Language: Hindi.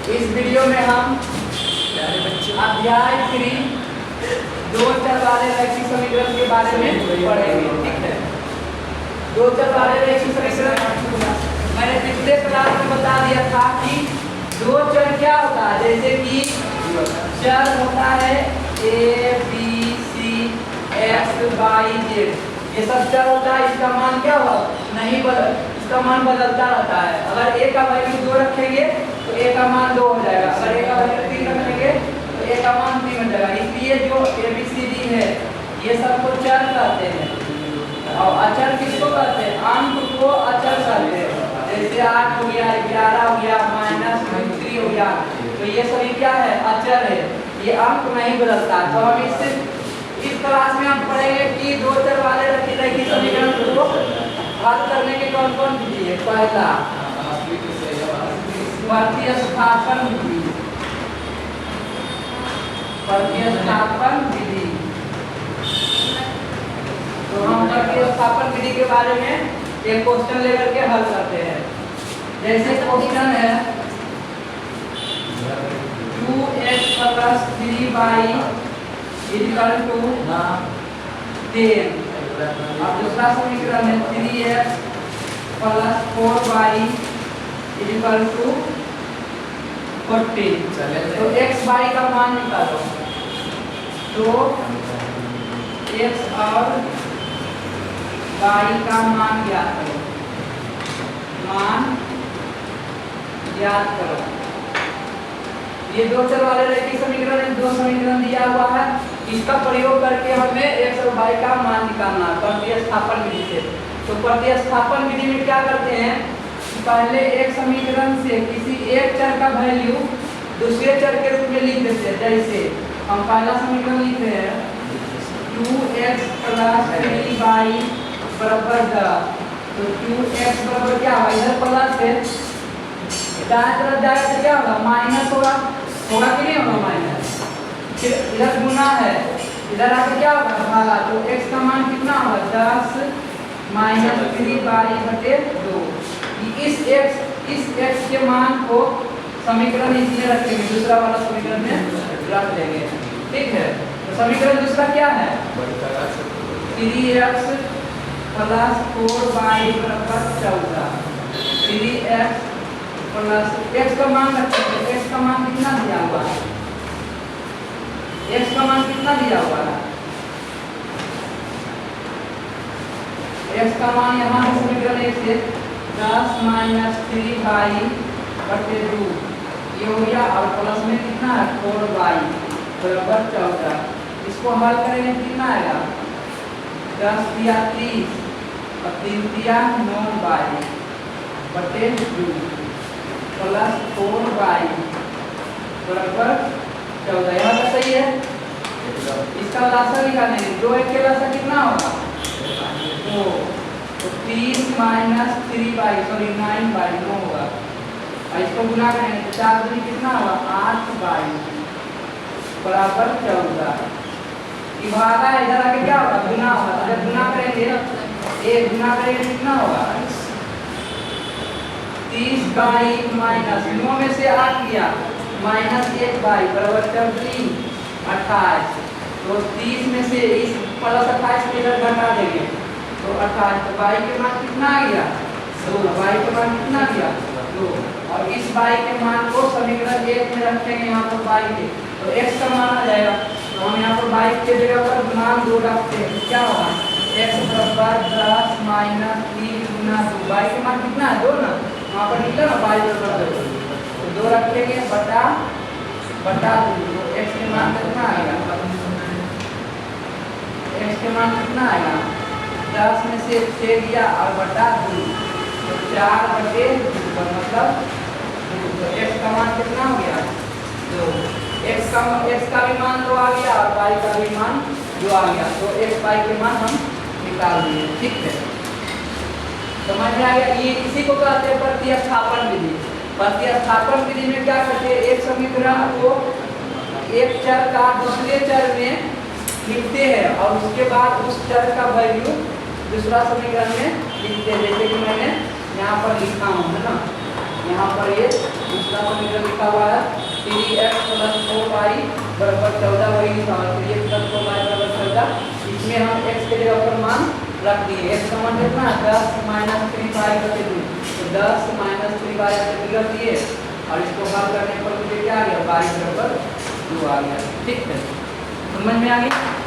इस वीडियो में हम अध्याय 3 दो चर वाले रैखिक समीकरण के बारे में पढ़ेंगे। ठीक है, दो चर वाले रैखिक समीकरण मैंने पिछले क्लास में बता दिया था कि दो चर क्या होता है। जैसे कि चर होता है a b c x y z, ये सब चर होता है। इसका मान क्या होगा, नहीं बदल, इसका मान बदलता रहता है। अगर a का वैल्यू 2 रखेंगे तो a का मान 2 हो जाएगा, अगर a का वैल्यू 3 रखेंगे तो a का मान 3 हो जाएगा। इसलिए जो a b c d है ये सबको चर कहते हैं। और अचर किसको कहते हैं, अंक को अचर कहते हैं। जैसे 8 हो गया, 11 हो गया, -3 हो गया, तो ये सभी क्या है, अचर है, ये अंक नहीं बदलता। तो हम इससे इस क्लास में हम पढ़ेंगे कि दो चर वाले रैखिक समीकरण को हल करने के कौन कौन विधि है। पहला प्रतिस्थापन विधि, प्रतिस्थापन विधि। तो हम प्रतिस्थापन विधि के बारे में एक क्वेश्चन लेकर के हल करते हैं। जैसे क्वेश्चन है 2x + 3y = 10। अब दूसरा समीकरण है 3x + 4y = 40। तो x y का मान निकालो। तो x और y का मान ज्ञात करो, मान ज्ञात करो। ये दो चर वाले रैखिक समीकरण है, दो समीकरण दिया हुआ है, इसका प्रयोग करके हमें x और y का मान निकालना है प्रतिस्थापन विधि से। तो प्रतिस्थापन विधि में क्या करते हैं, पहले एक समीकरण से किसी एक चर का वैल्यू दूसरे चर के रूप में लिख देते हैं। जैसे हम पहला समीकरण लिखते हैं 2x + 3y = 10। तो 2x बराबर क्या होगा, इधर प्लस है, दाएं तरफ जाएगा तो क्या होगा, माइनस होगा कि नहीं होगा, माइनस। फिर इधर गुना है, इधर आके क्या होगा, भागा। तो x का मान कितना होगा, 10 - 3y/2। इस x के मान को समीकरण इसमें रखेंगे, दूसरा वाला समीकरण में रख देंगे। ठीक है, तो समीकरण दूसरा क्या है, 3x + 4y = 14। 3x plus x का मान रखेंगे, x का मान कितना दिया हुआ है, x का मान कितना दिया हुआ है, x का मान यहाँ है समीकरण 1 से 10 - 3y/2 ये हो गया, और प्लस में कितना है 4y = 14। इसको हल करेंगे कितना आएगा, 10 दिया 30 और 3 दिया 9y/2 प्लस 4y = 14। यहाँ का सही है। इसका लासा निकालेंगे, 2 1 के लासा कितना होगा, 2। तो 3 - 3y 9y 9 होगा, और इसको गुना करेंगे तो 4 दूनी कितना होगा, 8y = 14। ये भागा है, इधर आके क्या होगा, गुना होगा। जब गुना करेंगे, एक गुना करेंगे कितना होगा, 30y - 9 में से 8 किया -1y = 34 28। तो 30 में से इस प्लस 28 को इधर घटा देंगे तो 28। तो y के मान कितना आ गया, 2। y के मान कितना गया, 2। और इस y के मान को समीकरण 1 में रखेंगे, यहाँ पर y के, तो x का मान आ जाएगा। तो हम यहाँ पर y के जगह पर मान 2 रखते हैं, क्या होगा, x = 10 - 3 × 2। y के मान कितना है, 2 ना, वहाँ पर निकला ना y = 2। तो 2 रखेंगे बटा 2। तो x के मान कितना आएगा, x के मान कितना आएगा, 10 में से 6 दिया और बटा 2, तो 4/2 मतलब 2। तो x का मान कितना हो गया, 2। x का भी मान 2 आ गया और y का भी मान 2 आ गया। तो x y के मान हम निकाल दिए। ठीक है, समझ में आ गया। ये इसी को कहते हैं प्रतिस्थापन विधि। प्रतिस्थापन विधि में क्या करते हैं, एक समीकरण को एक चर का दूसरे चर में लिखते हैं और उसके बाद उस चर का वैल्यू दूसरा समीकरण में लिखते हैं। जैसे कि मैंने यहाँ पर लिखा हूँ, है ना, यहाँ पर ये दूसरा समीकरण लिखा हुआ है 3x प्लस 4y बराबर 14, वही लिखा हुआ है 3x प्लस 4y बराबर 14। इसमें हम x के जगह पर मान रख दिए। x का मान कितना 10 माइनस 3y बटे 2, तो 10 माइनस 3y बटे 2 रख दिए और इसको हल करने पर मुझे क्या आ गया y बराबर 2 आ गया। ठीक है, समझ में आ गई।